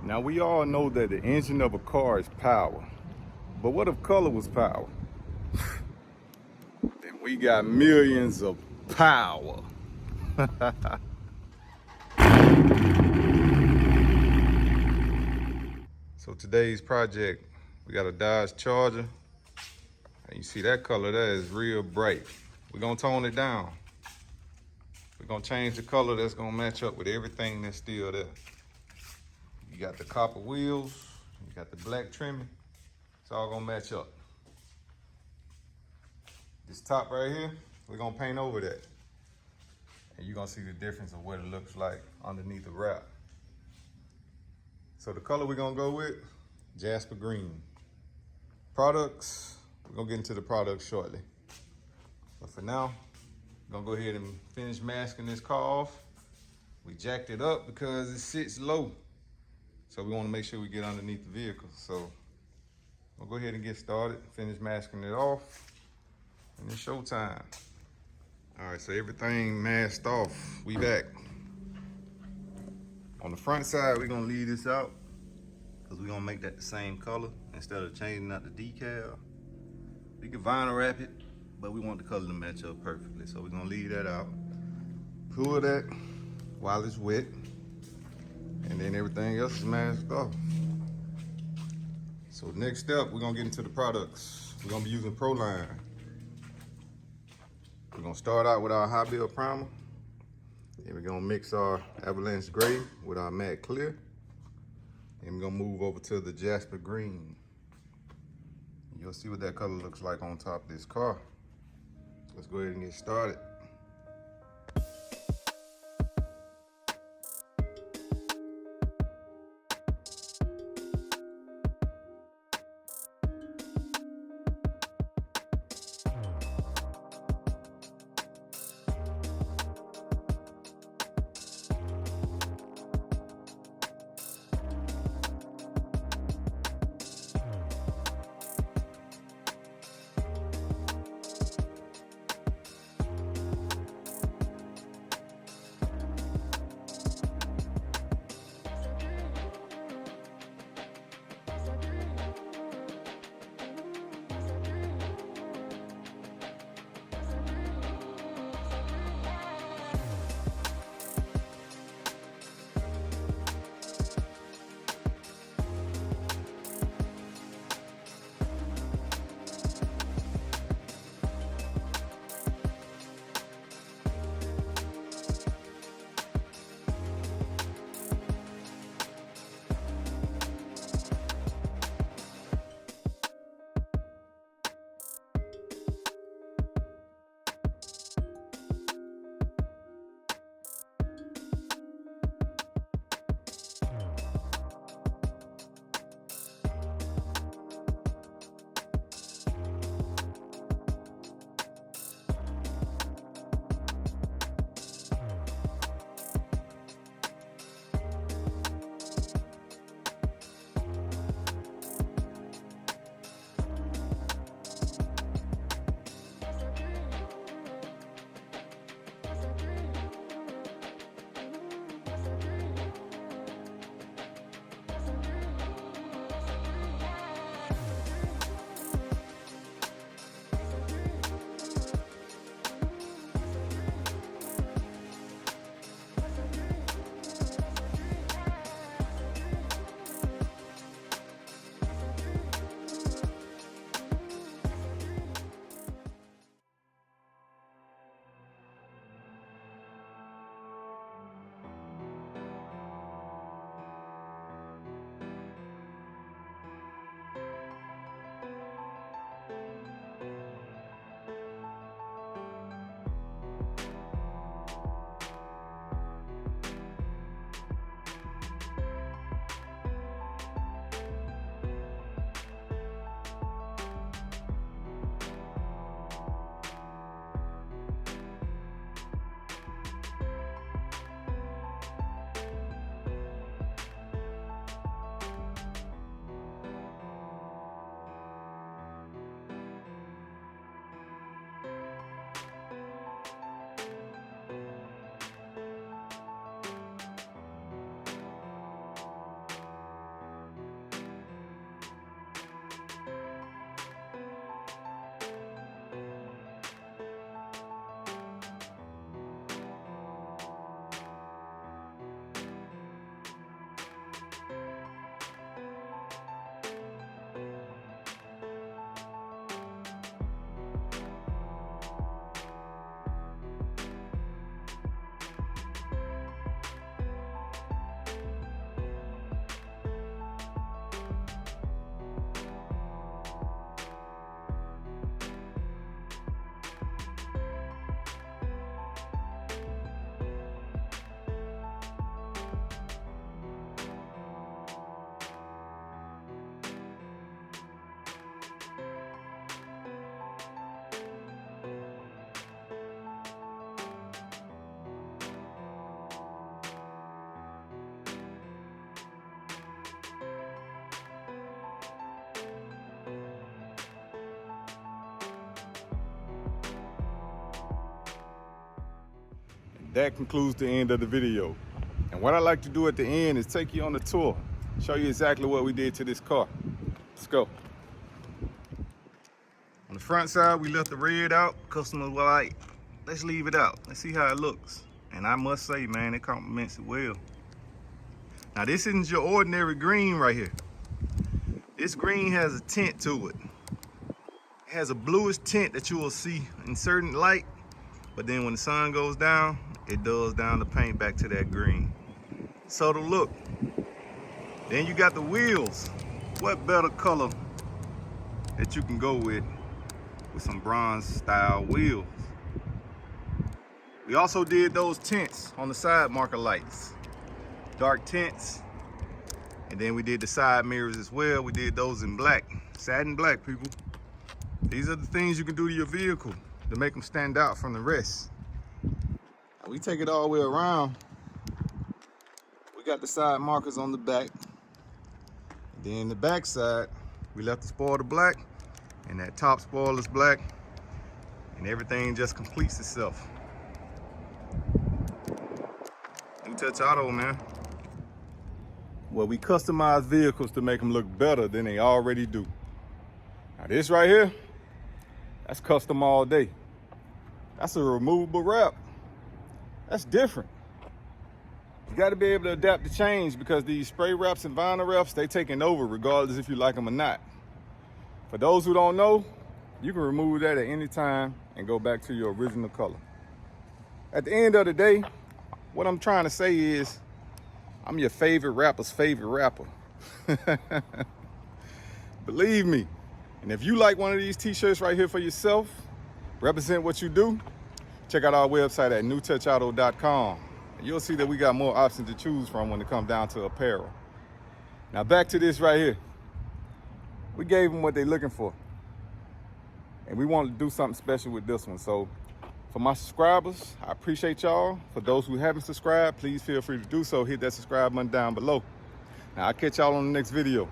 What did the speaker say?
Now we all know that the engine of a car is power, but what if color was power? Then we got millions of power. So today's project, we got a Dodge Charger, and you see that color there is real bright. We're gonna tone it down. We're gonna change the color that's gonna match up with everything that's still there. You got the copper wheels, you got the black trimming, it's all gonna match up. This top right here, we're gonna paint over that. And you're gonna see the difference of what it looks like underneath the wrap. So the color we're gonna go with, Jasper Green. Products, we're gonna get into the products shortly. But for now, we're gonna go ahead and finish masking this car off. We jacked it up because it sits low. So we wanna make sure we get underneath the vehicle. So we'll go ahead and get started, finish masking it off, and it's showtime. All right, so everything masked off, we back. On the front side, we're gonna leave this out because we're gonna make that the same color instead of changing out the decal. We can vinyl wrap it, but we want the color to match up perfectly. So we're gonna leave that out. Pull that while it's wet, and then everything else is masked off. So next step, we're gonna get into the products. We're gonna be using Proline. We're gonna start out with our high build primer. Then we're gonna mix our Avalanche Gray with our matte clear. And we're gonna move over to the Jasper Green. You'll see what that color looks like on top of this car. Let's go ahead and get started. that concludes the end of the video. And what I like to do at the end is take you on a tour, show you exactly what we did to this car. Let's go. On the front side, we left the red out. Customers were like, let's leave it out. Let's see how it looks. And I must say, man, it complements it well. Now, this isn't your ordinary green right here. This green has a tint to it. It has a bluish tint that you will see in certain light, but then when the sun goes down, it dulls down the paint back to that green. Subtle look. Then you got the wheels. What better color that you can go with some bronze style wheels? We also did those tints on the side marker lights. Dark tints. And then we did the side mirrors as well. We did those in black, satin black, people. These are the things you can do to your vehicle to make them stand out from the rest. Now we take it all the way around. We got the side markers on the back. And then the back side, we left the spoiler black, and that top spoiler's black, and everything just completes itself. New Touch Auto, man. Well, we customize vehicles to make them look better than they already do. Now this right here, that's custom all day. That's a removable wrap. That's different. You got to be able to adapt to change, because these spray wraps and vinyl wraps, they taking over regardless if you like them or not. For those who don't know, you can remove that at any time and go back to your original color. At the end of the day, what I'm trying to say is, I'm your favorite rapper's favorite rapper. Believe me. And if you like one of these t-shirts right here for yourself, represent what you do, check out our website at newtouchauto.com. And you'll see that we got more options to choose from when it comes down to apparel. Now back to this right here. We gave them what they're looking for. And we wanted to do something special with this one. So for my subscribers, I appreciate y'all. For those who haven't subscribed, please feel free to do so. Hit that subscribe button down below. Now I'll catch y'all on the next video.